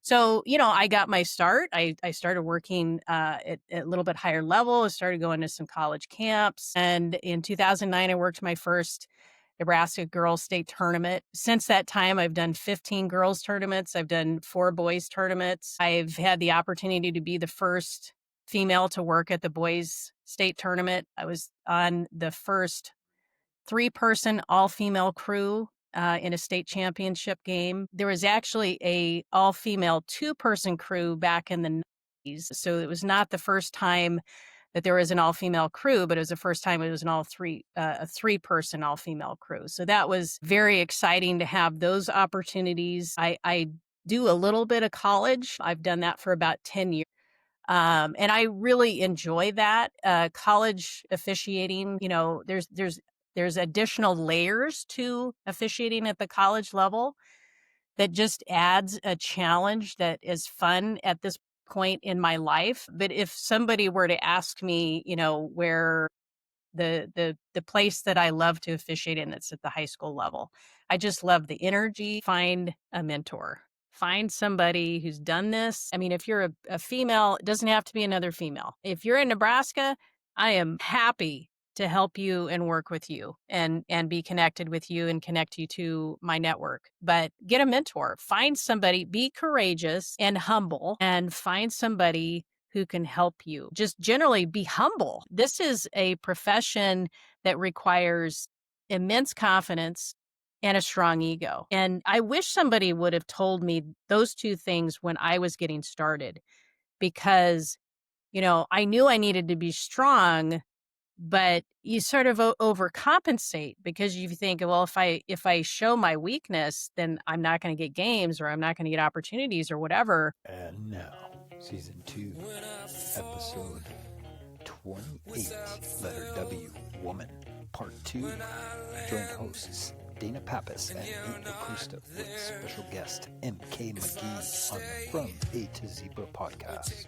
So, I got my start. I started working at a little bit higher level. I started going to some college camps. And in 2009, I worked my first Nebraska girls state tournament. Since that time, I've done 15 girls tournaments. I've done 4 boys tournaments. I've had the opportunity to be the first female to work at the boys state tournament. I was on the first 3-person all-female crew in a state championship game. There was actually a all-female 2-person crew back in the 90s. So it was not the first time that there was an all-female crew, but it was the first time it was a 3-person all-female crew. So that was very exciting to have those opportunities. I do a little bit of college. I've done that for about 10 years. And I really enjoy that. College officiating, there's additional layers to officiating at the college level that just adds a challenge that is fun at this point in my life. But if somebody were to ask me, where the place that I love to officiate in, that's at the high school level, I just love the energy. Find a mentor. Find somebody who's done this. I mean, if you're a female, it doesn't have to be another female. If you're in Nebraska, I am happy to help you and work with you and be connected with you and connect you to my network. But get a mentor. Find somebody, be courageous and humble, and find somebody who can help you. Just generally be humble. This is a profession that requires immense confidence and a strong ego. And I wish somebody would have told me those 2 things when I was getting started, because, I knew I needed to be strong, but you sort of overcompensate because you think, well, if I show my weakness, then I'm not going to get games, or I'm not going to get opportunities, or whatever. And now, Season 2, Episode 28, Letter W, Woman, Part 2. Join hosts Dana Pappas and Nate Acosta with special guest MK McGee on the From A to Zebra podcast.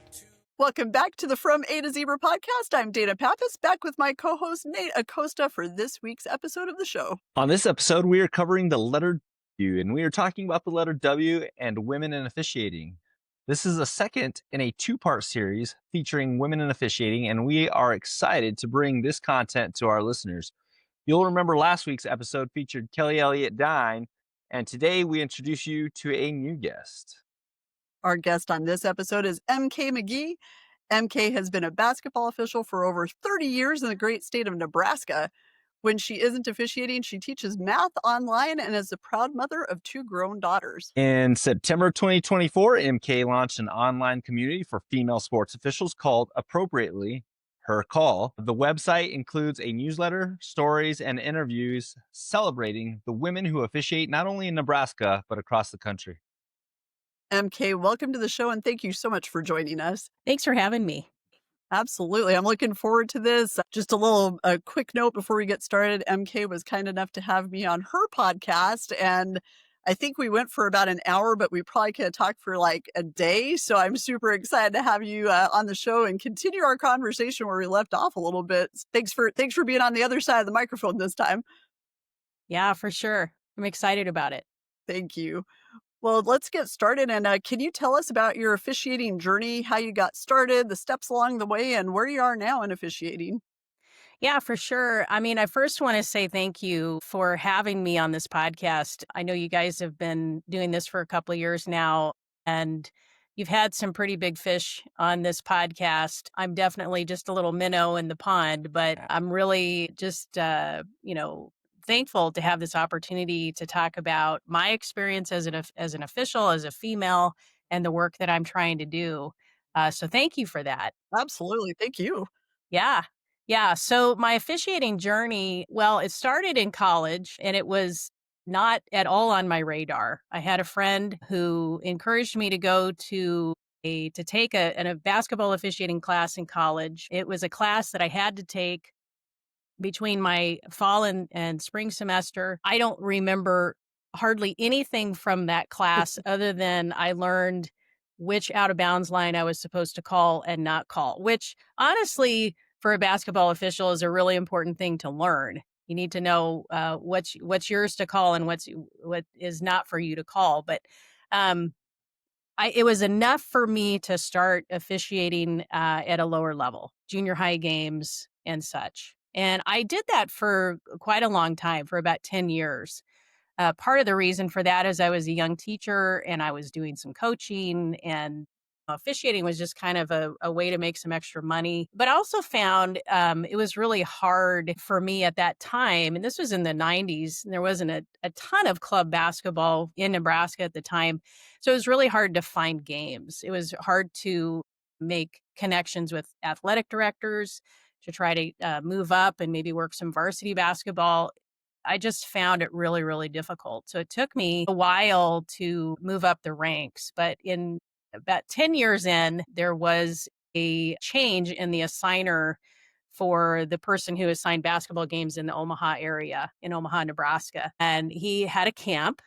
Welcome back to the From A to Zebra podcast. I'm Dana Pappas, back with my co-host Nate Acosta for this week's episode of the show. On this episode, we are covering the letter W, and we are talking about the letter W and women in officiating. This is the second in a 2-part series featuring women in officiating, and we are excited to bring this content to our listeners. You'll remember last week's episode featured Kelly Elliott Dine, and today we introduce you to a new guest. Our guest on this episode is MK McGee. MK has been a basketball official for over 30 years in the great state of Nebraska. When she isn't officiating, she teaches math online and is the proud mother of 2 grown daughters. In September 2024, MK launched an online community for female sports officials called, appropriately, Her Call. The website includes a newsletter, stories, and interviews celebrating the women who officiate not only in Nebraska, but across the country. MK, welcome to the show, and thank you so much for joining us. Thanks for having me. Absolutely. I'm looking forward to this. Just a quick note before we get started. MK was kind enough to have me on her podcast, and I think we went for about an hour, but we probably could have talked for like a day. So I'm super excited to have you on the show and continue our conversation where we left off a little bit. Thanks for being on the other side of the microphone this time. Yeah, for sure. I'm excited about it. Thank you. Well, let's get started. And can you tell us about your officiating journey, how you got started, the steps along the way, and where you are now in officiating? Yeah, for sure. I mean, I first want to say thank you for having me on this podcast. I know you guys have been doing this for a couple of years now, and you've had some pretty big fish on this podcast. I'm definitely just a little minnow in the pond, but I'm really just, thankful to have this opportunity to talk about my experience as an official, as a female, and the work that I'm trying to do. So thank you for that. Absolutely. Thank you. Yeah. Yeah. So my officiating journey, well, it started in college, and it was not at all on my radar. I had a friend who encouraged me to go to take a basketball officiating class in college. It was a class that I had to take between my fall and spring semester. I don't remember hardly anything from that class other than I learned which out of bounds line I was supposed to call and not call, which honestly, for a basketball official, is a really important thing to learn. You need to know what's yours to call and what is not for you to call. But it was enough for me to start officiating at a lower level, junior high games and such. And I did that for quite a long time, for about 10 years. Part of the reason for that is I was a young teacher and I was doing some coaching, and officiating was just kind of a way to make some extra money. But I also found it was really hard for me at that time. And this was in the 90s. And there wasn't a ton of club basketball in Nebraska at the time. So it was really hard to find games. It was hard to make connections with athletic directors to try to move up and maybe work some varsity basketball. I just found it really, really difficult. So it took me a while to move up the ranks. But in about 10 years in, there was a change in the assigner for the person who assigned basketball games in the Omaha area, in Omaha, Nebraska. And he had a camp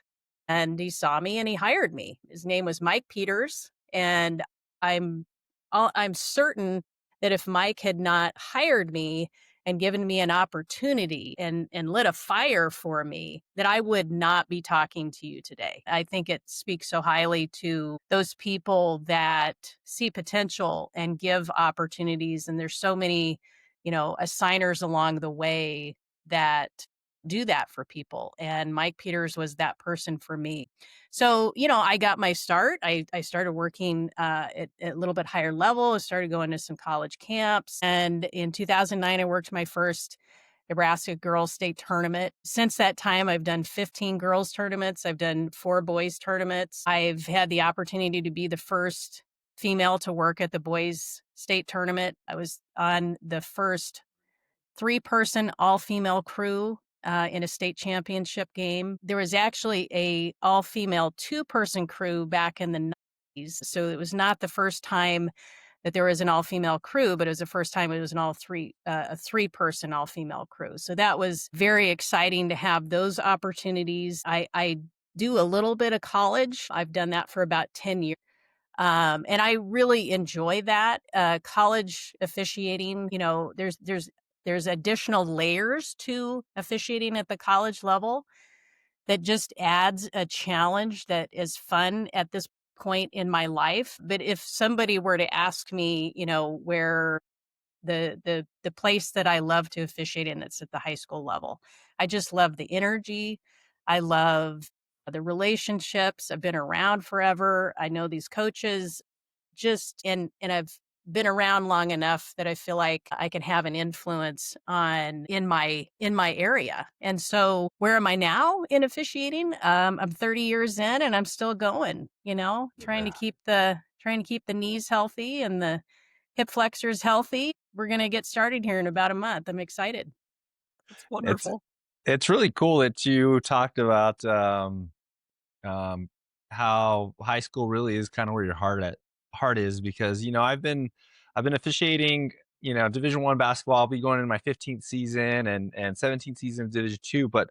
and he saw me and he hired me. His name was Mike Peters. And I'm I'm certain that if Mike had not hired me and given me an opportunity and lit a fire for me, that I would not be talking to you today. I think it speaks so highly to those people that see potential and give opportunities. And there's so many, assigners along the way that do that for people. And Mike Peters was that person for me. So, I got my start. I started working at a little bit higher level. I started going to some college camps. And in 2009, I worked my first Nebraska girls state tournament. Since that time, I've done 15 girls tournaments. I've done 4 boys tournaments. I've had the opportunity to be the first female to work at the boys state tournament. I was on the first 3-person all-female crew in a state championship game. There was actually a all-female 2-person crew back in the 90s. So it was not the first time that there was an all-female crew, but it was the first time it was a 3-person all-female crew. So that was very exciting to have those opportunities. I do a little bit of college. I've done that for about 10 years. And I really enjoy that. College officiating, there's additional layers to officiating at the college level that just adds a challenge that is fun at this point in my life. But if somebody were to ask me, where the place that I love to officiate in, it's at the high school level. I just love the energy. I love the relationships. I've been around forever. I know these coaches and I've been around long enough that I feel like I can have an influence in my area. And so where am I now in officiating? I'm 30 years in and I'm still going, trying to keep the knees healthy and the hip flexors healthy. We're going to get started here in about a month. I'm excited. It's wonderful. It's really cool that you talked about how high school really is kind of where your heart is, because I've been officiating Division 1 basketball. I'll be going into my 15th season and 17th season of Division 2. But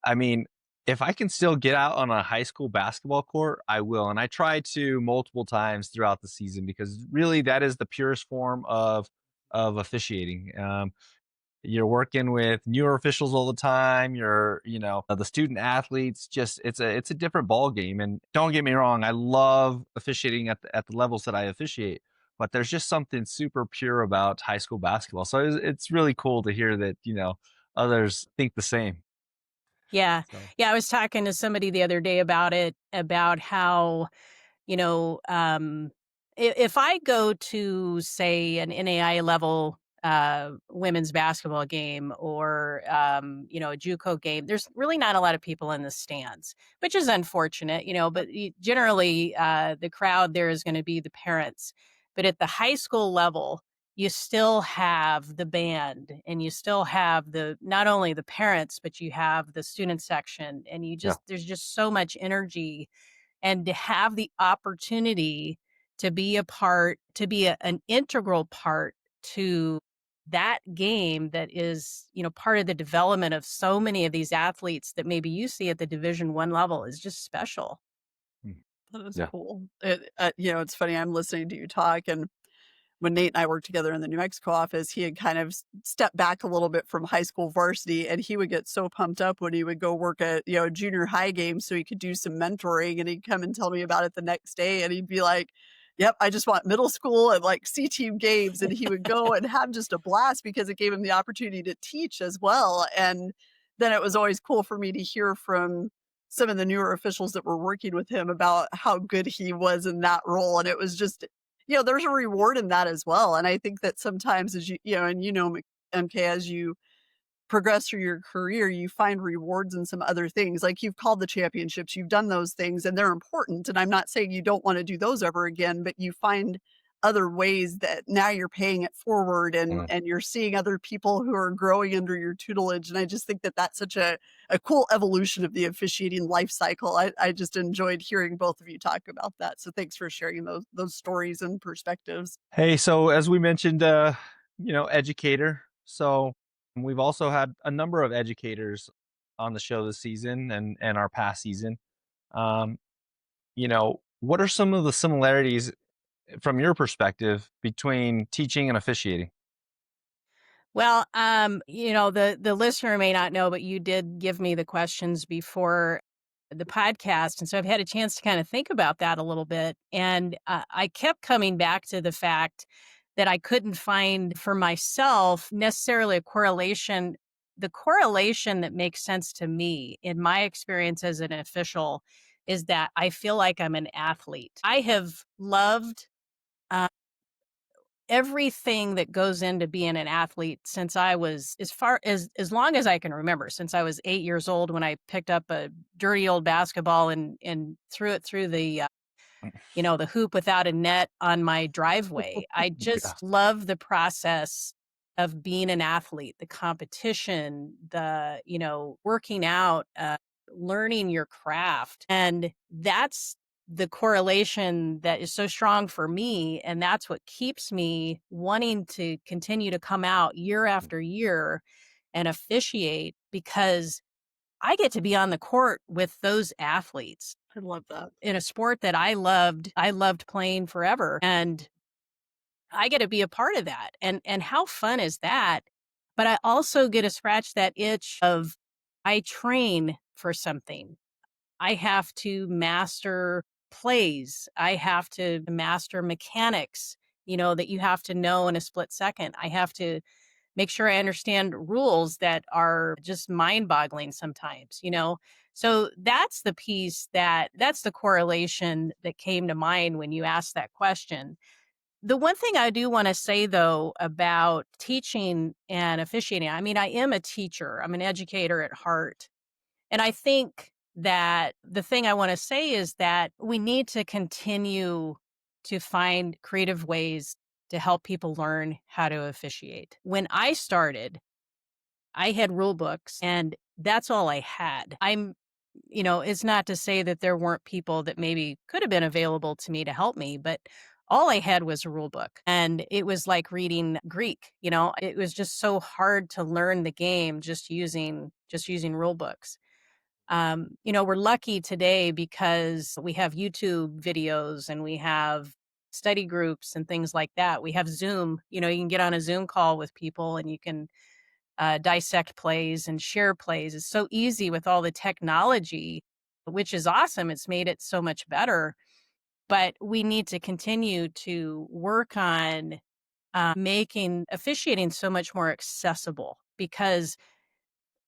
I mean, if I can still get out on a high school basketball court, I will. And I try to multiple times throughout the season, because really that is the purest form of officiating. You're working with newer officials all the time. You're, the student athletes. Just it's a different ball game. And don't get me wrong, I love officiating at the levels that I officiate. But there's just something super pure about high school basketball. So it's really cool to hear that others think the same. Yeah. So. Yeah. I was talking to somebody the other day about it, about how, you know, um, if I go to, say, an NAI level women's basketball game or, a JUCO game, there's really not a lot of people in the stands, which is unfortunate, but generally the crowd there is going to be the parents. But at the high school level, you still have the band and you still have not only the parents, but you have the student section, and there's just so much energy. And to have the opportunity to be an integral part to that game that is, part of the development of so many of these athletes that maybe you see at the Division 1 level is just special. That is cool. It's funny. I'm listening to you talk, and when Nate and I worked together in the New Mexico office, he had kind of stepped back a little bit from high school varsity, and he would get so pumped up when he would go work at, a junior high game so he could do some mentoring, and he'd come and tell me about it the next day, and he'd be like, "Yep, I just want middle school and like C team games." And he would go and have just a blast because it gave him the opportunity to teach as well. And then it was always cool for me to hear from some of the newer officials that were working with him about how good he was in that role. And it was just, there's a reward in that as well. And I think that sometimes as MK, as you progress through your career, you find rewards in some other things. Like you've called the championships, you've done those things and they're important. And I'm not saying you don't want to do those ever again, but you find other ways that now you're paying it forward and you're seeing other people who are growing under your tutelage. And I just think that that's such a cool evolution of the officiating life cycle. I just enjoyed hearing both of you talk about that. So thanks for sharing those stories and perspectives. Hey, so as we mentioned, educator. So we've also had a number of educators on the show this season and our past season. Um, what are some of the similarities from your perspective between teaching and officiating? Well, the listener may not know, but you did give me the questions before the podcast, and so I've had a chance to kind of think about that a little bit, and I kept coming back to the fact that I couldn't find for myself necessarily a correlation. The correlation that makes sense to me in my experience as an official is that I feel like I'm an athlete. I have loved uh, everything that goes into being an athlete since I was as long as I can remember, since I was 8 years old when I picked up a dirty old basketball and threw it through the hoop without a net on my driveway. I Yeah. just love the process of being an athlete, the competition, working out, learning your craft. And that's the correlation that is so strong for me. And that's what keeps me wanting to continue to come out year after year and officiate because I get to be on the court with those athletes I love that. in a sport that I loved playing forever, and I get to be a part of that, and how fun is that? But I also get to scratch that itch of I train for something. I have to master plays. I have to master mechanics, that you have to know in a split second. I have to make sure I understand rules that are just mind-boggling sometimes. So that's the piece that's the correlation that came to mind when you asked that question. The one thing I do want to say though about teaching and officiating, I mean, I am a teacher. I'm an educator at heart. And I think that the thing I want to say is that we need to continue to find creative ways to help people learn how to officiate. When I started, I had rule books and that's all I had. It's not to say that there weren't people that maybe could have been available to me to help me, but all I had was a rule book. And it was like reading Greek, it was just so hard to learn the game just using rule books. We're lucky today because we have YouTube videos and we have study groups and things like that. We have Zoom, you can get on a Zoom call with people and you can dissect plays and share plays. It's so easy with all the technology, which is awesome. It's made it so much better. But we need to continue to work on making officiating so much more accessible because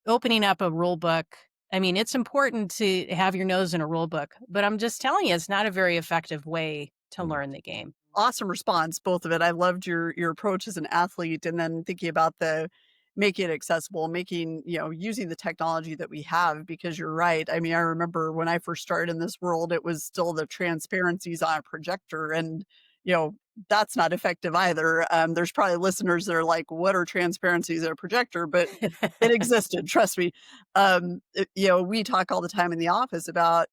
opening up a rule book, I mean, it's important to have your nose in a rule book, but I'm just telling you, it's not a very effective way to learn the game. Awesome response, both of it. I loved your approach as an athlete and then thinking about the making it accessible, making, using the technology that we have because you're right. I mean, I remember when I first started in this world, it was still the transparencies on a projector and, you know, that's not effective either. There's probably listeners that are like, what are transparencies in a projector? But it existed, trust me. We talk all the time in the office about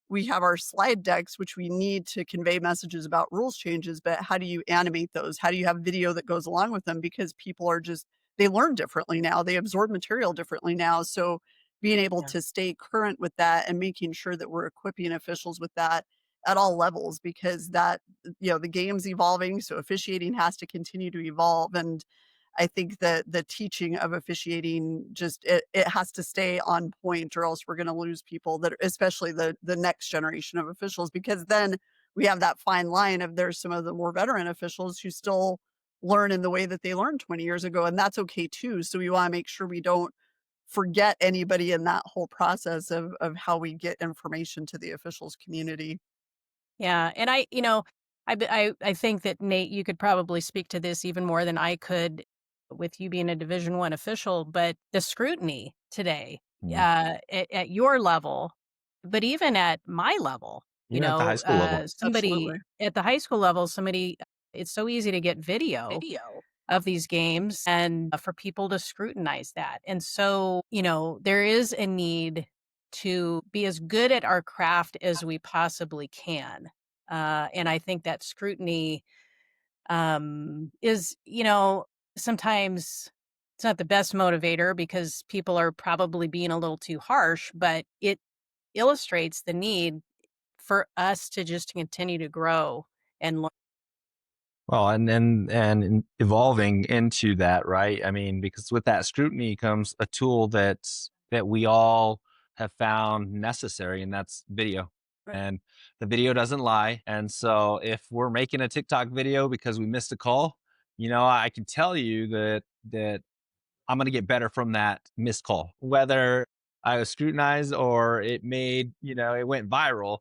we have our slide decks, which we need to convey messages about rules changes, but how do you animate those? How do you have video that goes along with them? Because people are they learn differently now. They absorb material differently now. So being able Yeah. to stay current with that and making sure that we're equipping officials with that at all levels, because that, the game's evolving, so officiating has to continue to evolve. And I think that the teaching of officiating, just it has to stay on point, or else we're going to lose people, that especially the next generation of officials, because then we have that fine line of, there's some of the more veteran officials who still learn in the way that they learned 20 years ago, and that's okay too. So we want to make sure we don't forget anybody in that whole process of how we get information to the officials community. Yeah, and I think that Nate, you could probably speak to this even more than I could, with you being a Division One official. But the scrutiny today, Mm. at your level, but even at my level, Even at the high school level. somebody Absolutely. at the high school level, it's so easy to get video of these games and for people to scrutinize that. And so, there is a need to be as good at our craft as we possibly can. And I think that scrutiny is, sometimes it's not the best motivator, because people are probably being a little too harsh, but it illustrates the need for us to just continue to grow and learn. Well, and evolving into that, right? I mean, because with that scrutiny comes a tool that we all have found necessary, and that's video. Right. And the video doesn't lie. And so if we're making a TikTok video because we missed a call, I can tell you that I'm going to get better from that missed call, whether I was scrutinized or it went viral.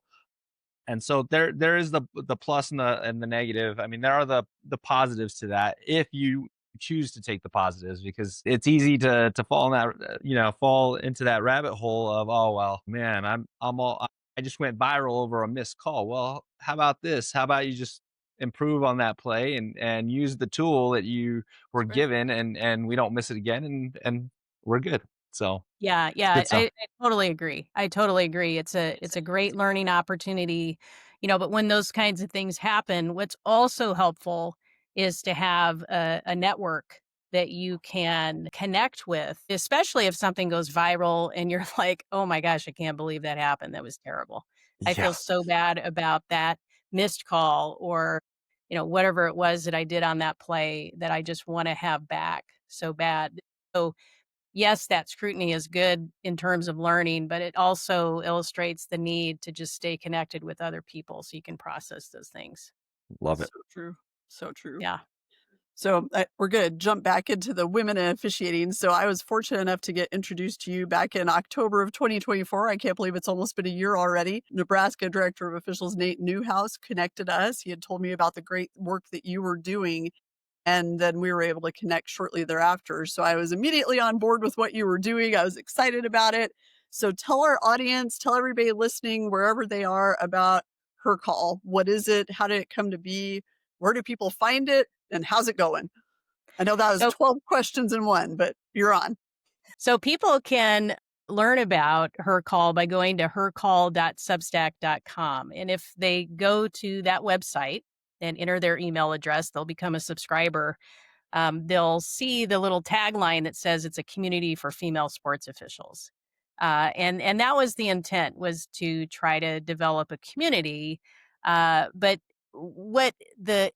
And so there is the plus and the negative. I mean, there are the positives to that if you choose to take the positives, because it's easy to fall in that fall into that rabbit hole of, oh well, man, I just went viral over a missed call. Well, how about this? How about you just improve on that play and use the tool that you were Right. given, and we don't miss it again, and we're good. So Yeah, it's yeah, good stuff. I totally agree. I totally agree. It's a great learning opportunity, but when those kinds of things happen, what's also helpful is to have a network that you can connect with, especially if something goes viral and you're like, "Oh my gosh, I can't believe that happened. That was terrible. I Yeah, feel so bad about that missed call, or whatever it was that I did on that play that I just want to have back so bad." So yes, that scrutiny is good in terms of learning, but it also illustrates the need to just stay connected with other people so you can process those things. love So it. true. So true. Yeah. So we're going to jump back into the women in officiating. So I was fortunate enough to get introduced to you back in October of 2024. I can't believe it's almost been a year already. Nebraska Director of Officials Nate Newhouse connected us. He had told me about the great work that you were doing, and then we were able to connect shortly thereafter. So I was immediately on board with what you were doing. I was excited about it. So tell our audience, tell everybody listening, wherever they are, about Her Call. What is it? How did it come to be? Where do people find it? And how's it going? I know that was So 12 questions in one, but you're on. so people can learn about Her Call by going to hercall.substack.com. And if they go to that website and enter their email address, they'll become a subscriber. They'll see the little tagline that says it's a community for female sports officials. And that was the intent, was to try to develop a community. But what the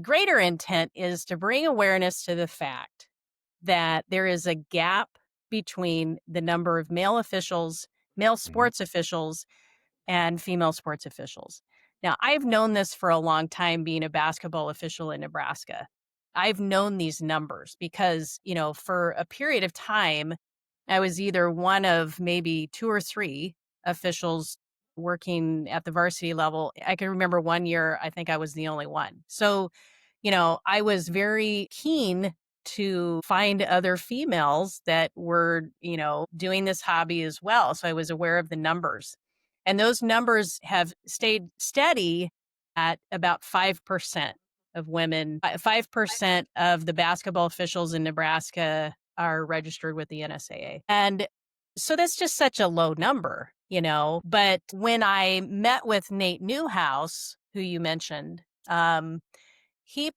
greater intent is to bring awareness to the fact that there is a gap between the number of male officials, male Mhm. sports officials, and female sports officials. Now, I've known this for a long time, being a basketball official in Nebraska. I've known these numbers because, for a period of time, I was either one of maybe two or three officials working at the varsity level. I can remember one year, I think I was the only one. So, I was very keen to find other females that were, doing this hobby as well. So I was aware of the numbers. And those numbers have stayed steady at about 5% of women. 5% of the basketball officials in Nebraska are registered with the NSAA. And so that's just such a low number, But when I met with Nate Newhouse, who you mentioned, he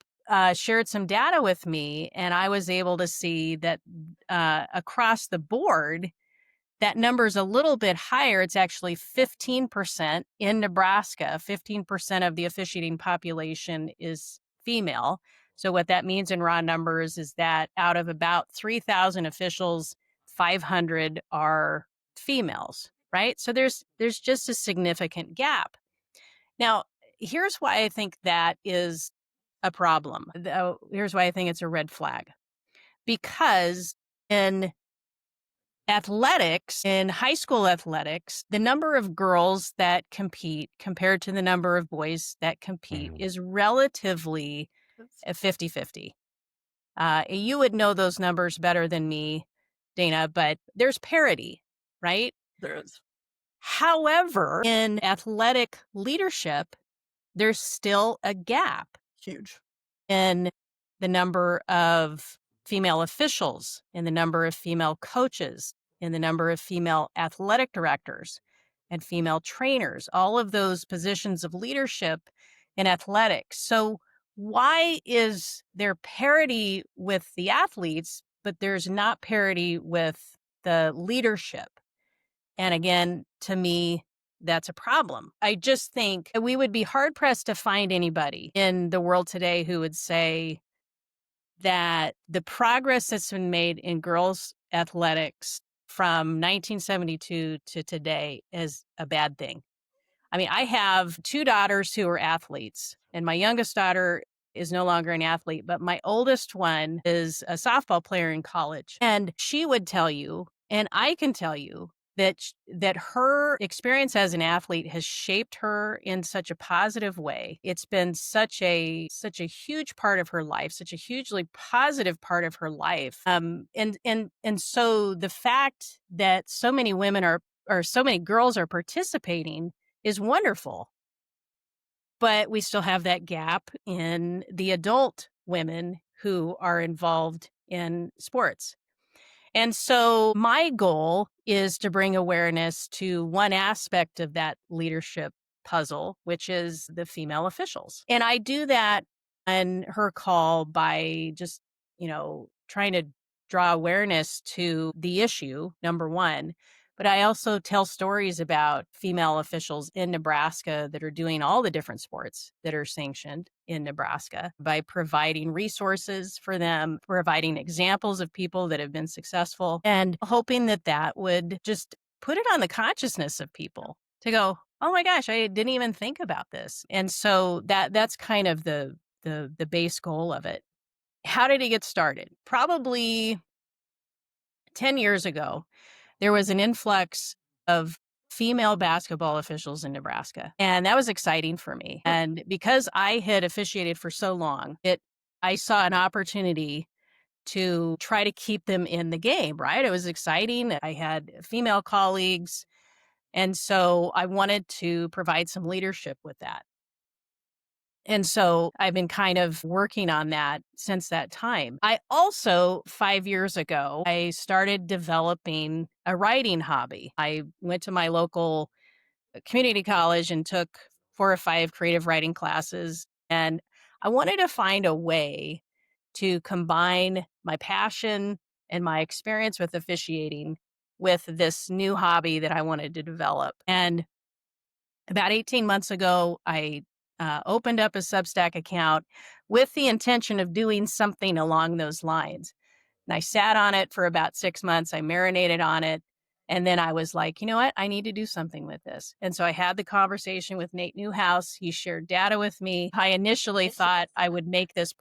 shared some data with me, and I was able to see that across the board, that number is a little bit higher. It's actually 15% in Nebraska. 15% of the officiating population is female. So what that means in raw numbers is that out of about 3,000 officials, 500 are females, right? So there's just a significant gap. Now, here's why I think that is a problem. Here's why I think it's a red flag. Because in athletics, in high school athletics, the number of girls that compete compared to the number of boys that compete is relatively 50-50. You would know those numbers better than me, Dana, but there's parity, right? There is. However, in athletic leadership, there's still a gap Huge. in the number of female officials, in the number of female coaches, in the number of female athletic directors and female trainers, all of those positions of leadership in athletics. So why is there parity with the athletes, but there's not parity with the leadership? And again, to me, that's a problem. I just think we would be hard pressed to find anybody in the world today who would say that the progress that's been made in girls' athletics from 1972 to today is a bad thing. I mean, I have two daughters who are athletes, and my youngest daughter is no longer an athlete, but my oldest one is a softball player in college. And she would tell you, and I can tell you, that her experience as an athlete has shaped her in such a positive way. It's been such a huge part of her life, such a hugely positive part of her life. And so the fact that so many women or so many girls are participating is wonderful. But we still have that gap in the adult women who are involved in sports. And so my goal is to bring awareness to one aspect of that leadership puzzle, which is the female officials. And I do that on her call by just, trying to draw awareness to the issue, number one. But I also tell stories about female officials in Nebraska that are doing all the different sports that are sanctioned in Nebraska by providing resources for them, providing examples of people that have been successful, and hoping that that would just put it on the consciousness of people to go, oh my gosh, I didn't even think about this. And so that's kind of the base goal of it. How did it get started? Probably 10 years ago, there was an influx of female basketball officials in Nebraska. And that was exciting for me. And because I had officiated for so long, I saw an opportunity to try to keep them in the game, right? It was exciting. I had female colleagues. And so I wanted to provide some leadership with that. And so I've been kind of working on that since that time. I also, 5 years ago, I started developing a writing hobby. I went to my local community college and took 4 or 5 creative writing classes. And I wanted to find a way to combine my passion and my experience with officiating with this new hobby that I wanted to develop. And about 18 months ago, I opened up a Substack account with the intention of doing something along those lines. And I sat on it for about 6 months. I marinated on it. And then I was like, you know what? I need to do something with this. And so I had the conversation with Nate Newhouse. He shared data with me. I initially thought I would make this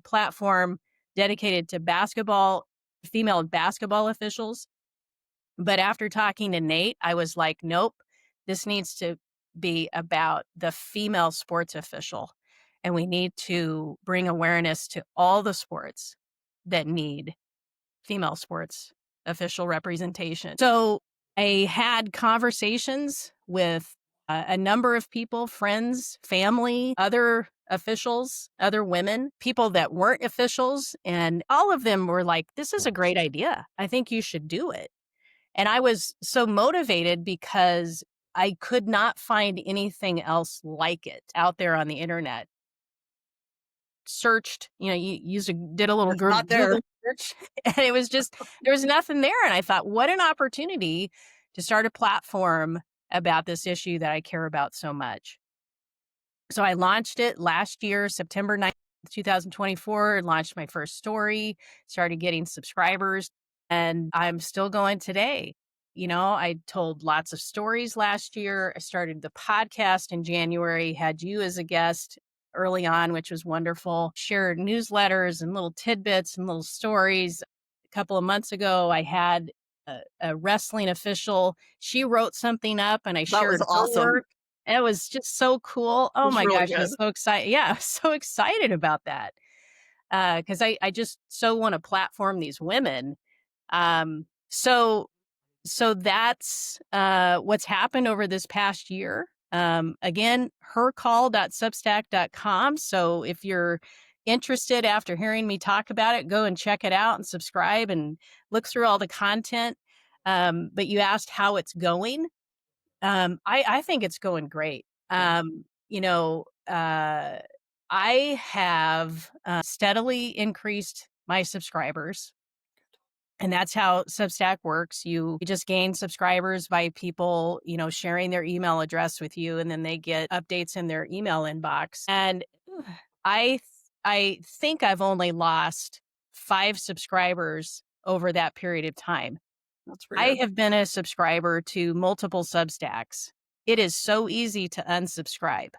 platform dedicated to female basketball officials. But after talking to Nate, I was like, nope, this needs to be about the female sports official. And we need to bring awareness to all the sports that need female sports official representation. So I had conversations with a number of people, friends, family, other officials, other women, people that weren't officials. And all of them were like, this is a great idea. I think you should do it. And I was so motivated because I could not find anything else like it out there on the internet. Searched, did a little It's not there. Google research, and it was just, there was nothing there. And I thought, what an opportunity to start a platform about this issue that I care about so much. So I launched it last year, September 9th, 2024, launched my first story, started getting subscribers, and I'm still going today. I told lots of stories last year. I started the podcast in January, had you as a guest early on, which was wonderful. Shared newsletters and little tidbits and little stories. A couple of months ago, I had a wrestling official. She wrote something up and I That was shared her awesome. work. And it was just so cool. It Oh was my really gosh, I good. was so excited. Yeah, I was so excited about that. Because I just so want to platform these women. Um, so so that's what's happened over this past year. Again, hercall.substack.com. So if you're interested after hearing me talk about it, go and check it out and subscribe and look through all the content. But you asked how it's going. I think it's going great. I have steadily increased my subscribers. And that's how Substack works. You just gain subscribers by people, sharing their email address with you, and then they get updates in their email inbox. And I I think I've only lost 5 subscribers over that period of time. That's I rare. have been a subscriber to multiple Substacks. It is so easy to unsubscribe.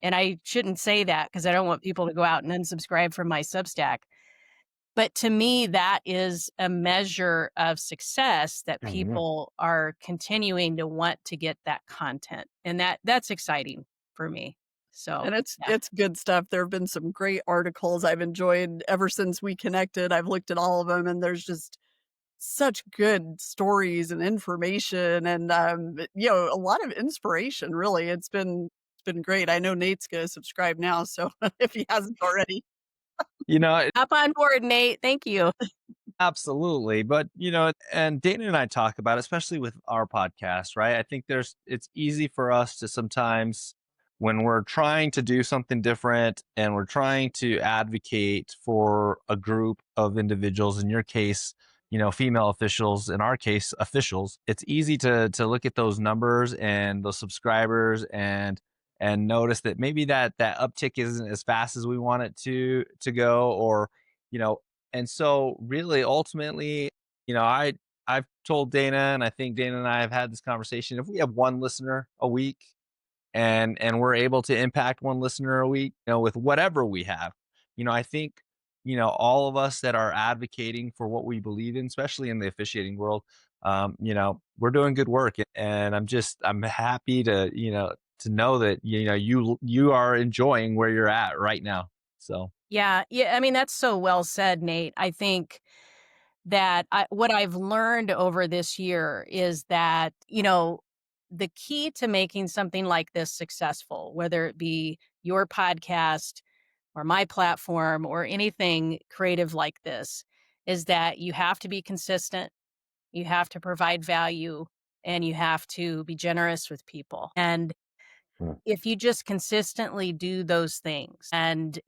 And I shouldn't say that because I don't want people to go out and unsubscribe from my Substack. But to me, that is a measure of success that people are continuing to want to get that content. And that's exciting for me. So, And it's yeah. it's good stuff. There have been some great articles I've enjoyed ever since we connected. I've looked at all of them, and there's just such good stories and information and, a lot of inspiration, really. It's been great. I know Nate's gonna subscribe now, so if he hasn't already. You know, Up on board, Nate. Thank you. absolutely. But, and Dana and I talk about, it, especially with our podcast, right? I think it's easy for us to sometimes, when we're trying to do something different and we're trying to advocate for a group of individuals, in your case, female officials, in our case, officials, it's easy to look at those numbers and those subscribers and notice that maybe that uptick isn't as fast as we want it to go, or, you know, and so really ultimately, I've told Dana, and I think Dana and I have had this conversation. If we have one listener a week and we're able to impact one listener a week, with whatever we have, I think, all of us that are advocating for what we believe in, especially in the officiating world, we're doing good work. And I'm happy to know that, you are enjoying where you're at right now. So. Yeah. Yeah. I mean, that's so well said, Nate. I think that what I've learned over this year is that, the key to making something like this successful, whether it be your podcast or my platform or anything creative like this, is that you have to be consistent, you have to provide value, and you have to be generous with people. And if you just consistently do those things and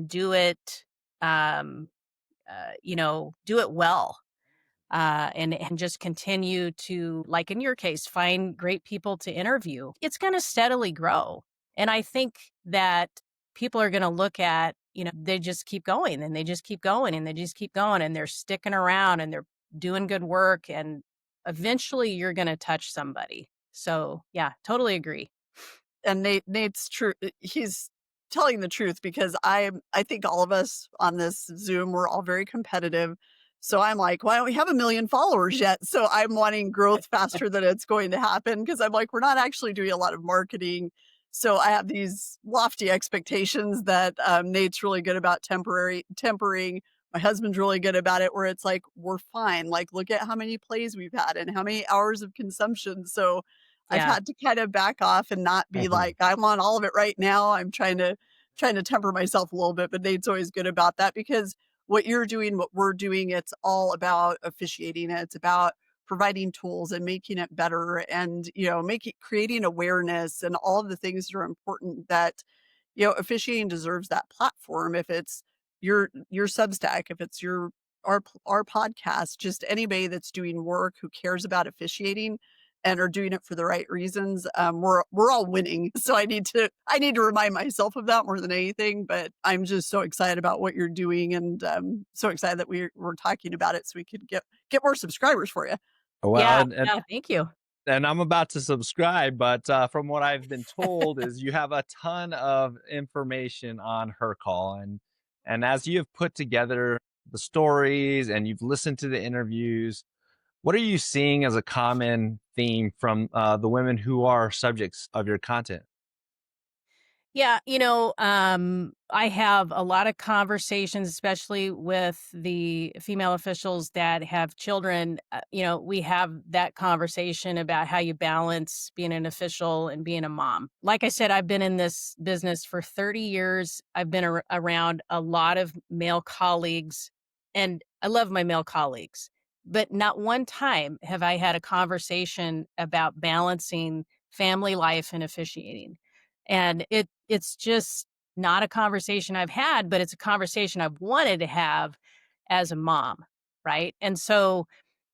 do it, um, do it well, and just continue to, like in your case, find great people to interview, it's going to steadily grow. And I think that people are going to look at, they just keep going and they just keep going and they just keep going and they're sticking around and they're doing good work. And eventually you're going to touch somebody. So yeah, totally agree. And Nate's true. He's telling the truth because I think all of us on this Zoom, we're all very competitive. So I'm like, why don't we have 1 million followers yet? So I'm wanting growth faster than it's going to happen because I'm like, we're not actually doing a lot of marketing. So I have these lofty expectations that Nate's really good about tempering. My husband's really good about it, where it's like, we're fine. Like, look at how many plays we've had and how many hours of consumption. So I've Yeah. had to kind of back off and not be like, I'm on all of it right now. I'm trying to temper myself a little bit, but Nate's always good about that because what you're doing, what we're doing, it's all about officiating. It's about providing tools and making it better and, creating awareness and all of the things that are important that, officiating deserves that platform. If it's your Substack, if it's your our podcast, just anybody that's doing work who cares about officiating and are doing it for the right reasons, we're all winning. So I need to remind myself of that more than anything. But I'm just so excited about what you're doing, and so excited that we're talking about it, so we could get more subscribers for you. Well, Yeah, and yeah, thank you. and I'm about to subscribe, but from what I've been told is you have a ton of information on her call, and as you have put together the stories and you've listened to the interviews, what are you seeing as a common theme from the women who are subjects of your content? Yeah, I have a lot of conversations, especially with the female officials that have children. We have that conversation about how you balance being an official and being a mom. Like I said, I've been in this business for 30 years. I've been around a lot of male colleagues, and I love my male colleagues. But not one time have I had a conversation about balancing family life and officiating. And it's just not a conversation I've had, but it's a conversation I've wanted to have as a mom, right? And so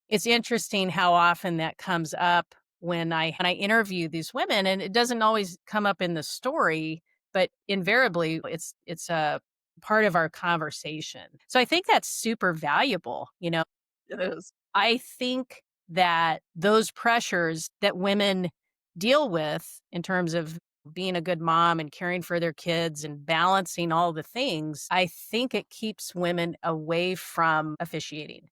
it's interesting how often that comes up when I interview these women, and it doesn't always come up in the story, but invariably it's a part of our conversation. So I think that's super valuable. It is. I think that those pressures that women deal with in terms of being a good mom and caring for their kids and balancing all the things, I think it keeps women away from officiating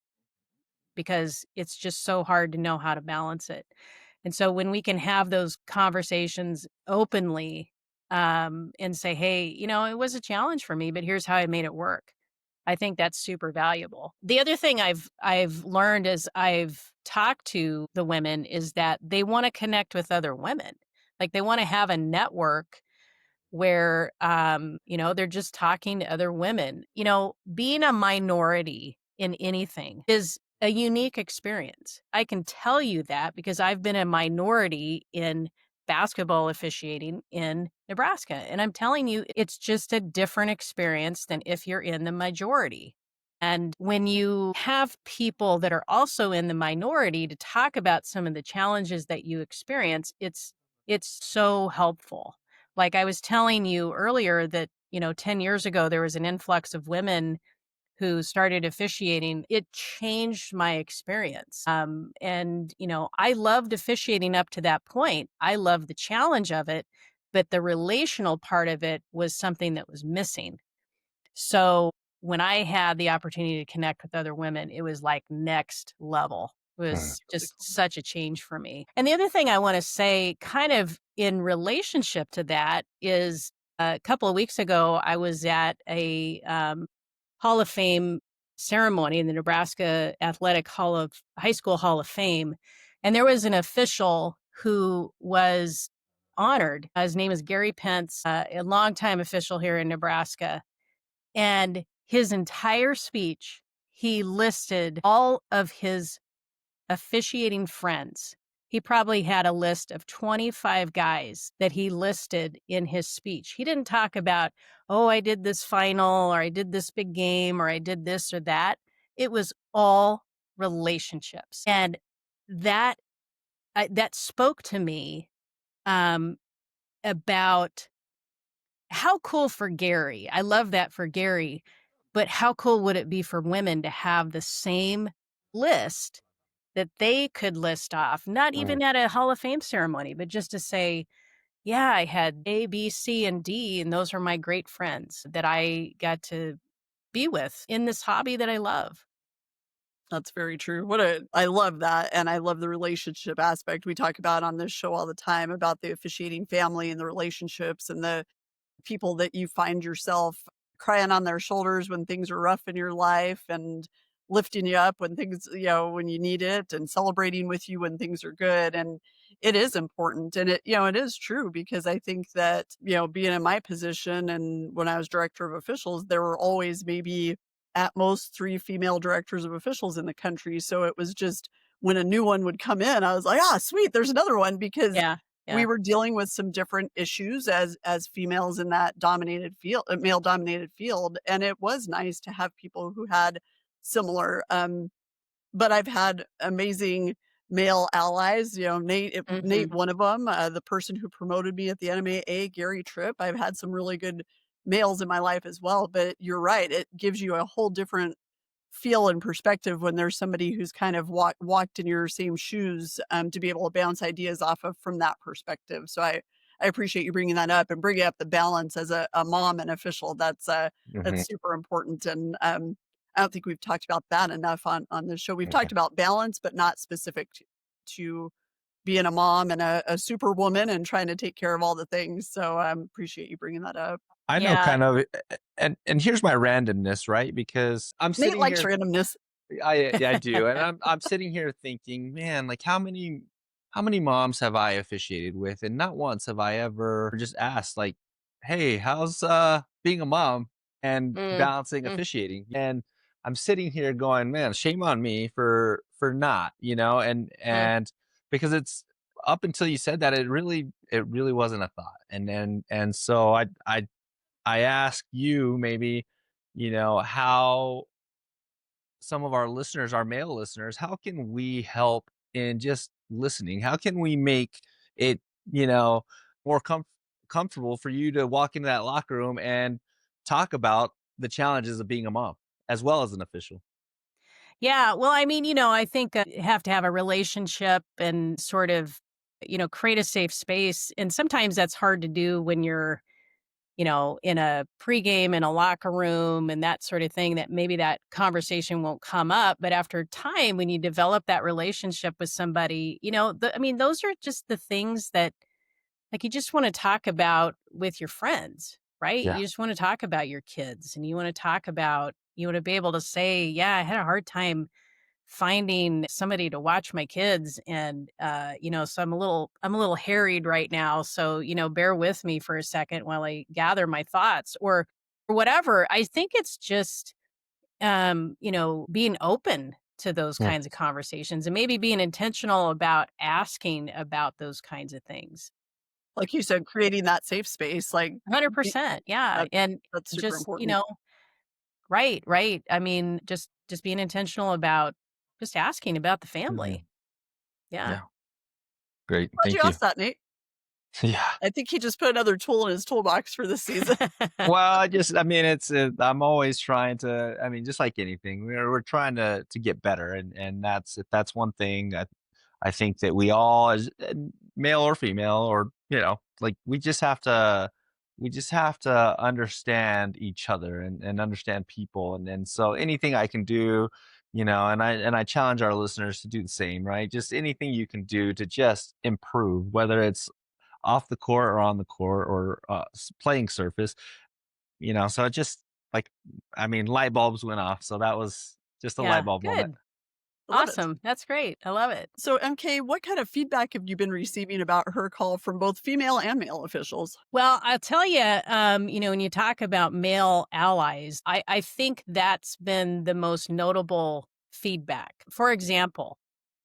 because it's just so hard to know how to balance it. And so when we can have those conversations openly, and say, hey, it was a challenge for me, but here's how I made it work. I think that's super valuable. The other thing I've learned as I've talked to the women is that they want to connect with other women. Like they want to have a network where they're just talking to other women. Being a minority in anything is a unique experience. I can tell you that because I've been a minority in basketball officiating in Nebraska. And I'm telling you, it's just a different experience than if you're in the majority. And when you have people that are also in the minority to talk about some of the challenges that you experience, it's so helpful. Like I was telling you earlier that, 10 years ago, there was an influx of women who started officiating. It changed my experience. And I loved officiating up to that point. I loved the challenge of it, but the relational part of it was something that was missing. So when I had the opportunity to connect with other women, it was like next level. It Mm. was Really just cool. such a change for me. And the other thing I want to say, kind of in relationship to that, is a couple of weeks ago, I was at a Hall of Fame ceremony in the Nebraska Athletic High School Hall of Fame. And there was an official who was honored. His name is Gary Pence, a longtime official here in Nebraska. And his entire speech, he listed all of his officiating friends. He probably had a list of 25 guys that he listed in his speech. He didn't talk about, oh, I did this final, or I did this big game, or I did this or that. It was all relationships. And that that spoke to me um, about how cool for Gary. I love that for Gary, but how cool would it be for women to have the same list that they could list off, not Mm. even at a Hall of Fame ceremony, but just to say, yeah, I had A, B, C, and D, and those are my great friends that I got to be with in this hobby that I love. That's very true. I love that. And I love the relationship aspect we talk about on this show all the time about the officiating family and the relationships and the people that you find yourself crying on their shoulders when things are rough in your life and lifting you up when things, when you need it and celebrating with you when things are good. And it is important. And it is true because I think that, being in my position and when I was director of officials, there were always maybe at most 3 female directors of officials in the country. So it was just when a new one would come in, I was like, ah, sweet, there's another one because Yeah, we yeah, were dealing with some different issues as females in that dominated field, male dominated field. And it was nice to have people who had similar. But I've had amazing male allies, Nate, Mhm. one of them, the person who promoted me at the NMAA, Gary Tripp. I've had some really good males in my life as well, but you're right, it gives you a whole different feel and perspective when there's somebody who's kind of walked in your same shoes, to be able to bounce ideas off of from that perspective. So I appreciate you bringing that up and bringing up the balance as a mom and official. That's Hmm. super important, and, I don't think we've talked about that enough on the show. We've Okay. talked about balance, but not specific to being a mom and a superwoman and trying to take care of all the things. So, appreciate you bringing that up. I know Yeah. kind of, and here's my randomness, right? Because I'm Nate sitting likes here, randomness. I do, and I'm sitting here thinking, man, like how many moms have I officiated with, and not once have I ever just asked, like, hey, how's being a mom and Mm, balancing mm, officiating? And I'm sitting here going, man, shame on me for not, mm. and because it's up until you said that, it really wasn't a thought, and so I ask you maybe, how some of our listeners, our male listeners, how can we help in just listening? How can we make it, you know, more comfortable for you to walk into that locker room and talk about the challenges of being a mom as well as an official? Yeah, well, I mean, I think, you have to have a relationship and sort of, create a safe space, and sometimes that's hard to do when you're, in a pregame in a locker room and that sort of thing, that maybe that conversation won't come up, but after time, when you develop that relationship with somebody, I mean, those are just the things that, like, you just wanna talk about with your friends, right? Yeah. You just wanna talk about your kids, and you wanna be able to say, "Yeah, I had a hard time finding somebody to watch my kids, and, so I'm a little harried right now, so, bear with me for a second while I gather my thoughts," or whatever. I think it's just, being open to those Yeah. kinds of conversations and maybe being intentional about asking about those kinds of things. Like you said, creating that safe space, like, be 100%, yeah, that and that's super just, important. right, right. I mean, just being intentional about just asking about the Mhm. family. Yeah. Yeah. Great. Glad you Thank you. asked that, Nate. Yeah. I think he just put another tool in his toolbox for this season. Well, I mean, I'm always trying to, I mean, just like anything, we're trying to get better. And if that's one thing that I think that we all, as male or female, or, like we just have to understand each other and understand people. And so anything I can do, and I challenge our listeners to do the same, right? Just anything you can do to just improve, whether it's off the court or on the court or playing surface, so it just like, I mean, light bulbs went off. So that was just a light Yeah, bulb moment. good. I love it. Awesome. That's great. I love it. So, MK, what kind of feedback have you been receiving about her call from both female and male officials? Well, I'll tell you, when you talk about male allies, I think that's been the most notable feedback. For example,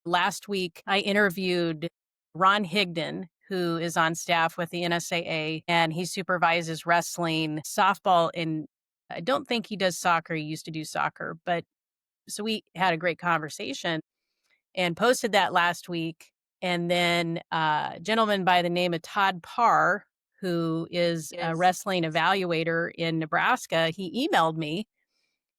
last week I interviewed Ron Higdon, who is on staff with the NSAA, and he supervises wrestling, softball, and I don't think he does soccer. He used to do soccer, but so we had a great conversation and posted that last week. And then a gentleman by the name of Todd Parr, who is a wrestling evaluator in Nebraska, he emailed me,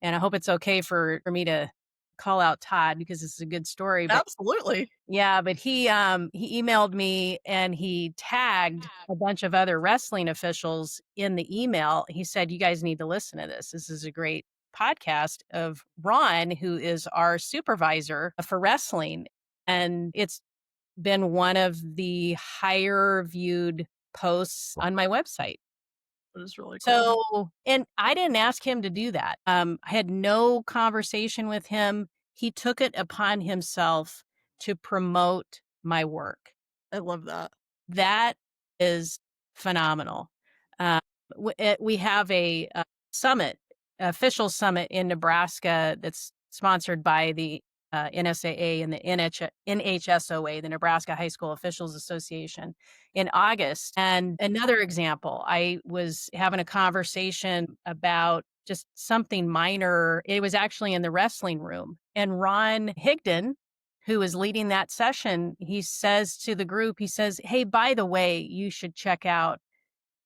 and I hope it's okay for me to call out Todd because this is a good story. But Absolutely. yeah, but he emailed me and he tagged a bunch of other wrestling officials in the email. He said, "You guys need to listen to this. This is a great podcast of Ron, who is our supervisor for wrestling." And it's been one of the higher viewed posts on my website. That is really cool. So, and I didn't ask him to do that. I had no conversation with him. He took it upon himself to promote my work. I love that. That is phenomenal. Uh, we have a summit, official summit in Nebraska that's sponsored by the NSAA and the NHSOA, the Nebraska High School Officials Association, in August. And another example, I was having a conversation about just something minor. It was actually in the wrestling room. And Ron Higdon, who was leading that session, he says to the group, he says, "Hey, by the way, you should check out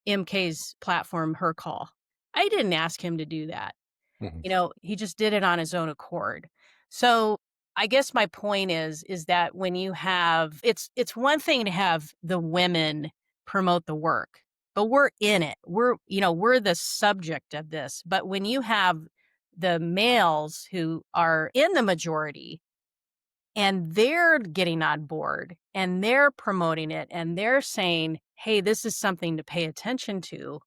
MK's platform, Her Call." I didn't ask him to do that. He just did it on his own accord. So I guess my point is that when you have, it's one thing to have the women promote the work, but we're in it. We're the subject of this. But when you have the males who are in the majority and they're getting on board and they're promoting it and they're saying, hey, this is something to pay attention to,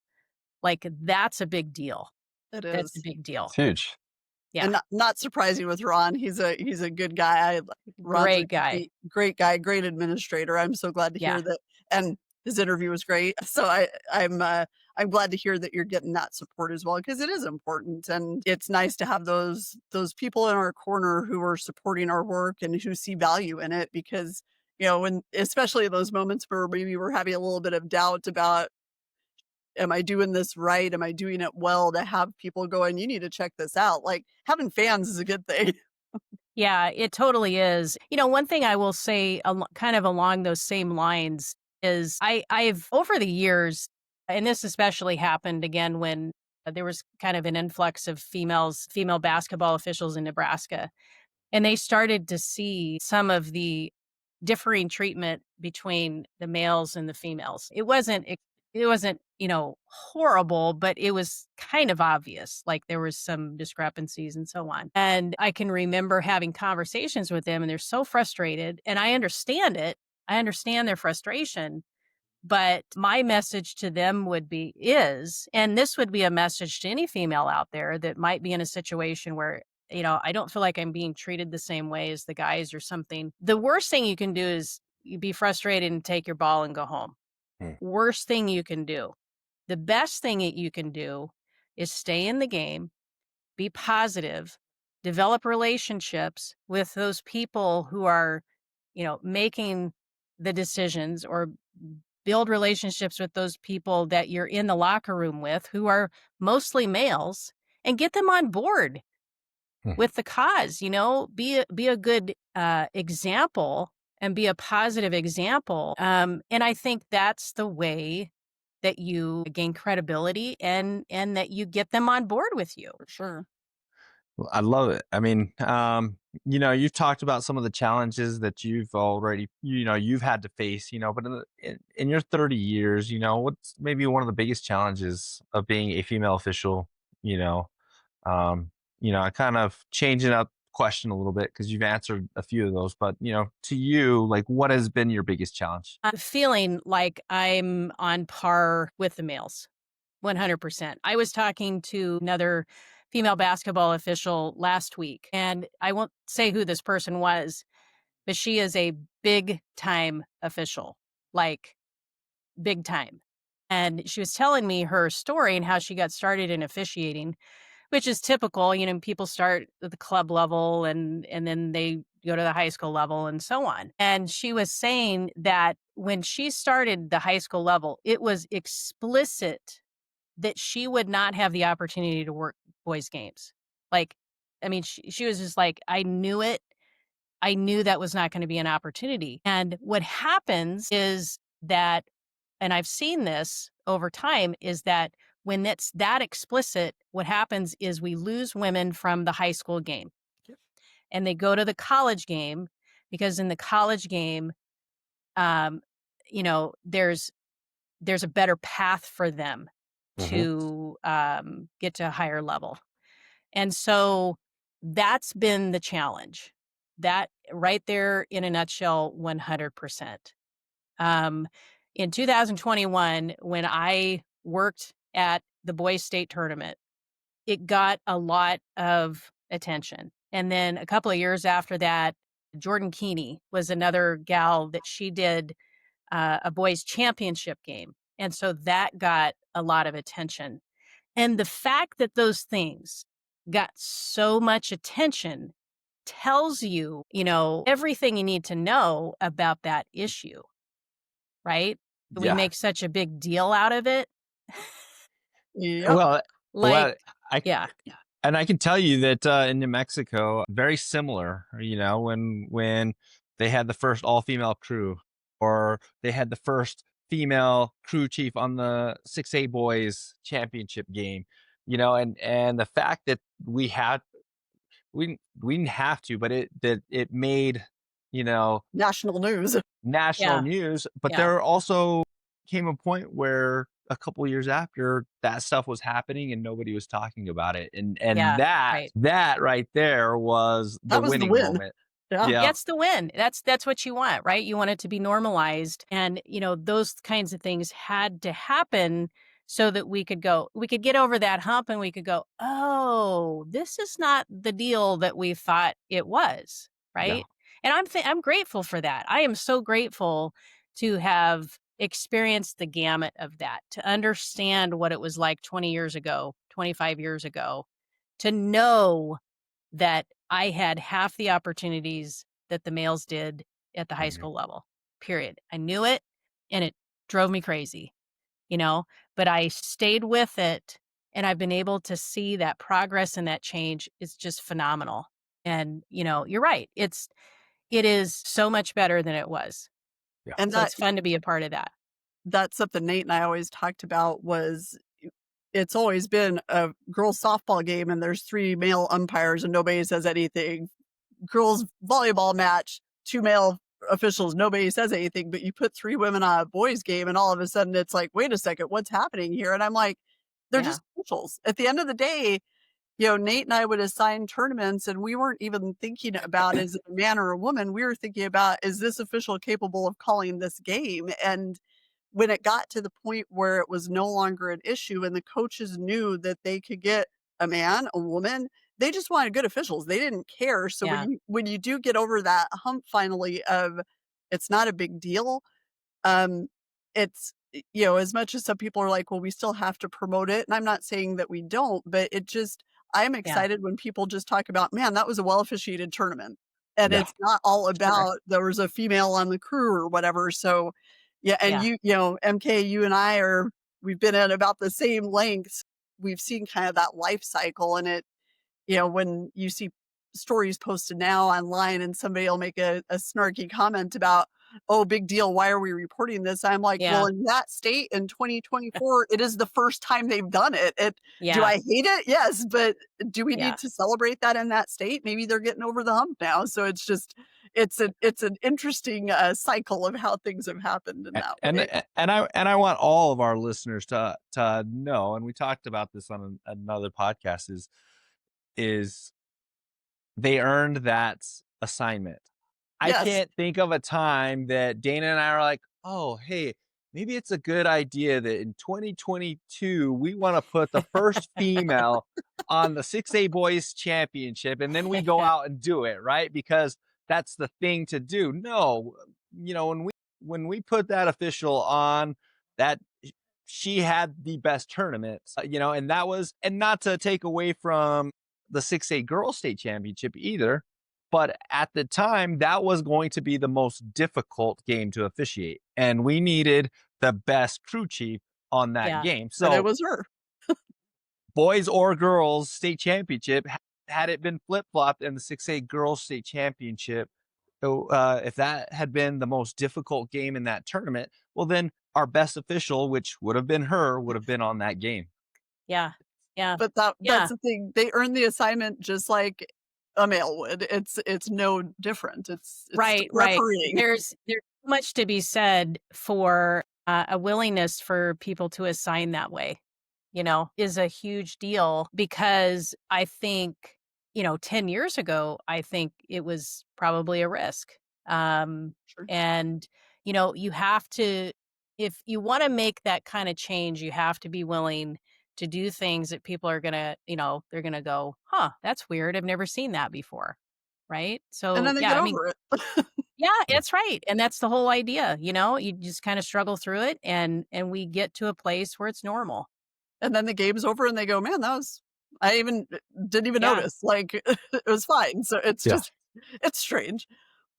like, that's a big deal. It That's a is. big deal. It's huge. Yeah. And not surprising with Ron. He's a good guy. Ron's Great guy. great guy, great administrator. I'm so glad to hear Yeah. that. And his interview was great. So I'm glad to hear that you're getting that support as well, because it is important, and it's nice to have those people in our corner who are supporting our work and who see value in it. Because when, especially those moments where maybe we're having a little bit of doubt about, am I doing this right? Am I doing it well? To have people going, you need to check this out. Like, having fans is a good thing. Yeah, it totally is. One thing I will say kind of along those same lines is I've over the years, and this especially happened again when there was kind of an influx of female basketball officials in Nebraska. And they started to see some of the differing treatment between the males and the females. It wasn't, horrible, but it was kind of obvious. Like, there was some discrepancies and so on. And I can remember having conversations with them, and they're so frustrated. And I understand it. I understand their frustration. But my message to them and this would be a message to any female out there that might be in a situation where, I don't feel like I'm being treated the same way as the guys or something. The worst thing you can do is you be frustrated and take your ball and go home. Worst thing you can do. The best thing that you can do is stay in the game, be positive, develop relationships with those people who are, making the decisions, or build relationships with those people that you're in the locker room with who are mostly males, and get them on board with the cause. Be a good example, and be a positive example. And I think that's the way that you gain credibility, and that you get them on board with you. For sure. Well, I love it. I mean, you've talked about some of the challenges that you've already, you've had to face, but in your 30 years, what's maybe one of the biggest challenges of being a female official? I kind of changing up question a little bit because you've answered a few of those, but to you, like, what has been your biggest challenge? I'm feeling like I'm on par with the males, 100%. I was talking to another female basketball official last week, and I won't say who this person was, but she is a big time official, like, big time. And she was telling me her story and how she got started in officiating, which is typical. People start at the club level, and then they go to the high school level and so on. And she was saying that when she started the high school level, it was explicit that she would not have the opportunity to work boys' games. Like, I mean, she was just like, I knew it. I knew that was not going to be an opportunity. And what happens is that, and I've seen this over time, is that when it's that explicit, what happens is we lose women from the high school game. Yep. And they go to the college game, because in the college game, there's a better path for them to get to a higher level. And so that's been the challenge. That right there in a nutshell, 100%. In 2021, when I worked at the boys state tournament, it got a lot of attention. And then a couple of years after that, Jordan Keeney was another gal that she did a boys championship game. And so that got a lot of attention. And the fact that those things got so much attention tells you, everything you need to know about that issue, right? We Yeah. make such a big deal out of it. Yep. Well, Like, Yeah. And I can tell you that in New Mexico, very similar. When they had the first all-female crew, or they had the first female crew chief on the 6A boys championship game, and the fact that we didn't have to, but it made you know National news. national Yeah. news. But Yeah. there also came a point where a couple years after that stuff was happening and nobody was talking about it, and Yeah. that Right. that right there was the That was the winning win. moment. Yeah. Yeah, That's the win. That's what you want, right? You want it to be normalized. And, those kinds of things had to happen so that we could get over that hump and we could go, oh, this is not the deal that we thought it was, yeah, right? And I'm grateful for that. I am so grateful to have experienced the gamut of that, to understand what it was like 20 years ago, 25 years ago, to know that I had half the opportunities that the males did at the high mhm, school level, period. I knew it and it drove me crazy, you know, but I stayed with it and I've been able to see that progress and that change is just phenomenal. And, you're right. It is so much better than it was. yeah, And So that it's fun to be a part of that. that's something Nate and I always talked about was it's always been a girls softball game and there's 3 male umpires and nobody says anything. Girls volleyball match, 2 male officials, nobody says anything, but you put 3 women on a boys game and all of a sudden it's like, "Wait a second, what's happening here?" And I'm like, "They're Yeah. just officials." At the end of the day, Nate and I would assign tournaments and we weren't even thinking about is it a man or a woman. We were thinking about, is this official capable of calling this game? And when it got to the point where it was no longer an issue and the coaches knew that they could get a man, a woman, they just wanted good officials. They didn't care. So Yeah. when you do get over that hump finally of it's not a big deal, um, it's as much as some people are like, "Well, we still have to promote it," and I'm not saying that we don't, but I'm Yeah. excited when people just talk about, "Man, that was a well officiated tournament." And yeah. it's not all Sure. about there was a female on the crew or whatever, so yeah, and Yeah. MK, you and we've been at about the same lengths. We've seen kind of that life cycle, and when you see stories posted now online and somebody will make a snarky comment about, "Oh, big deal. Why are we reporting this?" I'm like, well, Yeah. in that state in 2024, it is the first time they've done it. Do Yeah. I hate it? Yes. But do we need Yeah. to celebrate that in that state? Maybe they're getting over the hump now. So it's an interesting cycle of how things have happened in that way. And I want all of our listeners to know, and we talked about this on another podcast, is they earned that assignment. I Yes. can't think of a time that Dana and I are like, oh, hey, maybe it's a good idea that in 2022 we want to put the first female on the 6A boys championship, and then we go out and do it, right? Because that's the thing to do. No, when we put that official on, that she had the best tournament, and not to take away from the 6A girls state championship either, but at the time that was going to be the most difficult game to officiate, and we needed the best crew chief on that Yeah. game. And it So was her. boys or girls state championship, had it been flip-flopped in the 6A girls state championship, so if that had been the most difficult game in that tournament, well, then our best official, which would have been her, would have been on that game. Yeah. Yeah. But that's Yeah. the thing. They earn the assignment just like a male would. It's no different. It's still Right, right. refereeing. There's so much to be said for, a willingness for people to assign that way, is a huge deal because I think, 10 years ago, I think it was probably a risk. Um, Sure. and, you have to if you wanna make that kinda change, you have to be willing to do things that people are gonna, they're gonna go, "Huh, that's weird. I've never seen that before." Right? And So, then they yeah, get I mean, over it. yeah, Yeah. that's right, and that's the whole idea, you just kinda struggle through it, and we get to a place where it's normal. And then the game's over and they go, "Man, that was I even didn't even Yeah, notice." Like, it was fine. So Yeah. it's strange.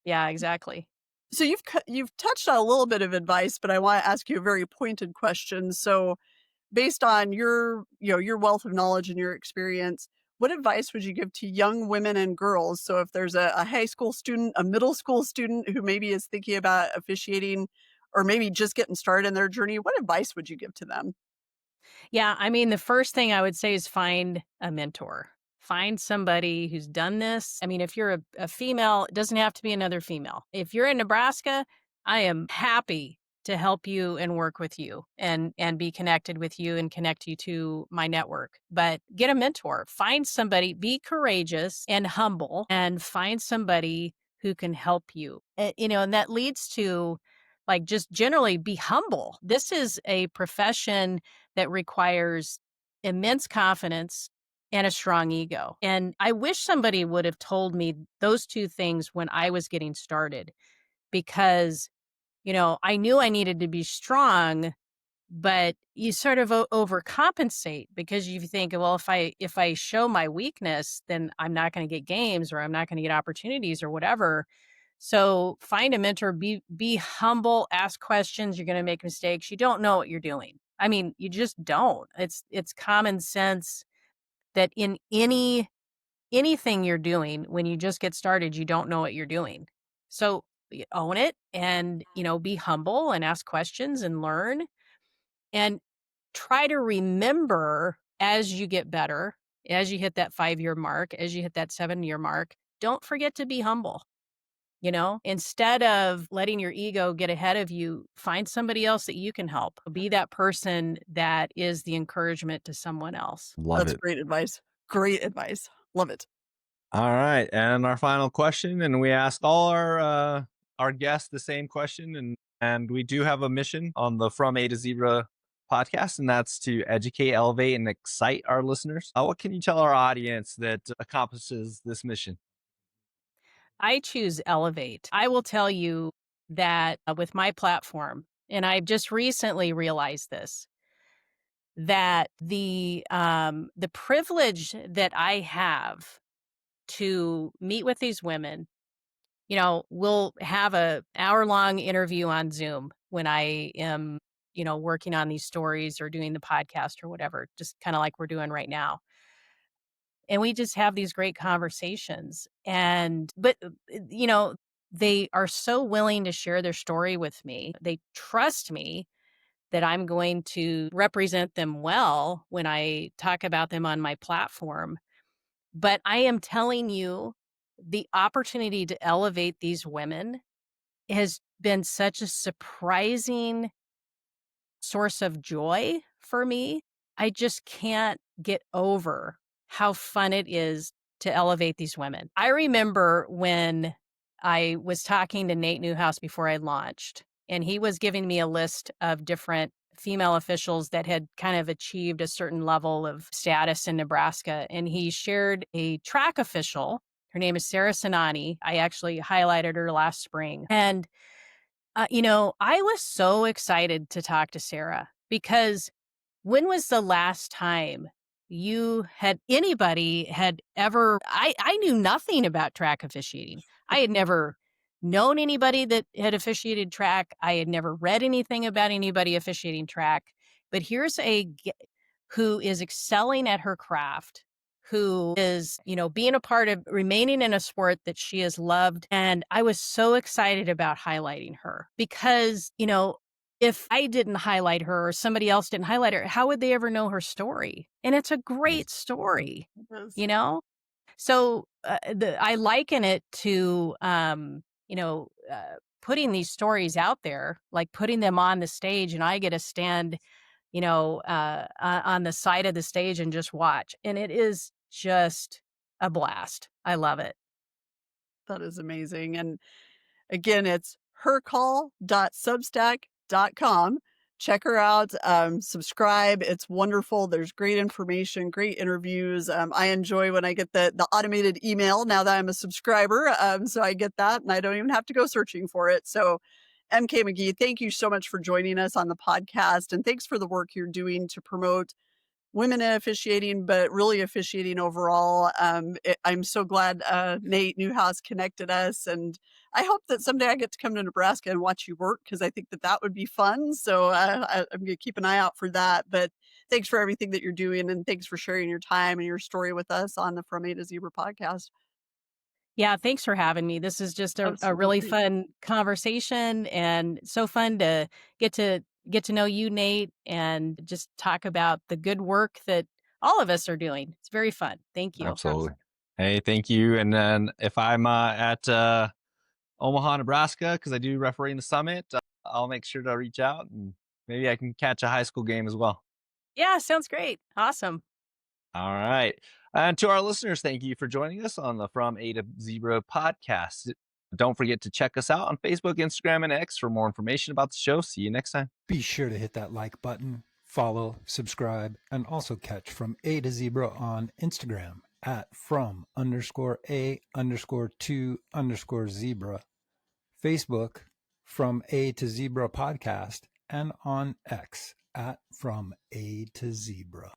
yeah, exactly. So you've touched on a little bit of advice, but I wanna ask you a very pointed question. So based on your wealth of knowledge and your experience, what advice would you give to young women and girls? So if there's a high school student, a middle school student who maybe is thinking about officiating or maybe just getting started in their journey, what advice would you give to them? Yeah, I mean, the first thing I would say is find a mentor. Find somebody who's done this. I mean, if you're a female, it doesn't have to be another female. If you're in Nebraska, I am happy to help you and work with you and be connected with you and connect you to my network. But get a mentor. Find somebody, be courageous and humble, and find somebody who can help you. And that leads to like just generally be humble. This is a profession that requires immense confidence and a strong ego. And I wish somebody would have told me those two things when I was getting started because, I knew I needed to be strong, but you sort of overcompensate because you think, well, if I show my weakness, then I'm not going to get games or I'm not going to get opportunities or whatever. So find a mentor, be humble, ask questions. You're going to make mistakes. You don't know what you're doing. I mean, you just don't. It's common sense that in anything you're doing, when you just get started, you don't know what you're doing. So own it and, be humble and ask questions and learn and try to remember as you get better, as you hit that 5-year mark, as you hit that 7-year mark, don't forget to be humble. Instead of letting your ego get ahead of you, find somebody else that you can help. Be that person that is the encouragement to someone else. Love That's it. great advice. Great advice. Love it. All right, and our final question, and we ask all our guests the same question, and we do have a mission on the From A to Zebra podcast, and that's to educate, elevate, and excite our listeners. What can you tell our audience that accomplishes this mission? I choose Elevate. I will tell you that with my platform, and I've just recently realized this, that the privilege that I have to meet with these women, we'll have a hour-long interview on Zoom when I am, working on these stories or doing the podcast or whatever, just kind of like we're doing right now. And we just have these great conversations. But they are so willing to share their story with me. They trust me that I'm going to represent them well when I talk about them on my platform. But I am telling you, the opportunity to elevate these women has been such a surprising source of joy for me. I just can't get over how fun it is to elevate these women. I remember when I was talking to Nate Newhouse before I launched, and he was giving me a list of different female officials that had kind of achieved a certain level of status in Nebraska. And he shared a track official. Her name is Sarah Sinani. I actually highlighted her last spring. And I was so excited to talk to Sarah because when was the last time anybody had ever, I knew nothing about track officiating. I had never known anybody that had officiated track. I had never read anything about anybody officiating track. But here's who is excelling at her craft, who is, being a part of remaining in a sport that she has loved. And I was so excited about highlighting her because, if I didn't highlight her or somebody else didn't highlight her, how would they ever know her story? And it's a great story, Yes. you know? So I liken it to, putting these stories out there, like putting them on the stage, and I get to stand, on the side of the stage and just watch. And it is just a blast. I love it. That is amazing. And again, it's hercall.substack.com. Check her out, subscribe. It's wonderful. There's great information, great interviews. I enjoy when I get the automated email now that I'm a subscriber. So I get that and I don't even have to go searching for it. So MK McGee, thank you so much for joining us on the podcast. And thanks for the work you're doing to promote women in officiating, but really officiating overall. I'm so glad Nate Newhouse connected us, and I hope that someday I get to come to Nebraska and watch you work because I think that would be fun. So I'm going to keep an eye out for that. But thanks for everything that you're doing, and thanks for sharing your time and your story with us on the From A to Zebra podcast. Yeah, thanks for having me. This is just a really Absolutely. fun conversation and so fun to get to get to know you, Nate, and just talk about the good work that all of us are doing. It's very fun. Thank you. Absolutely. Hey, thank you. And then if I'm at Omaha, Nebraska, because I do referee in the summit, I'll make sure to reach out and maybe I can catch a high school game as well. Yeah, sounds great. Awesome. All right. And to our listeners, thank you for joining us on the From A to Zebra podcast. Don't forget to check us out on Facebook, Instagram, and X for more information about the show. See you next time. Be sure to hit that like button, follow, subscribe, and also catch From A to Zebra on Instagram at from_A_2_zebra, Facebook From A to Zebra podcast, and on X at From A to Zebra.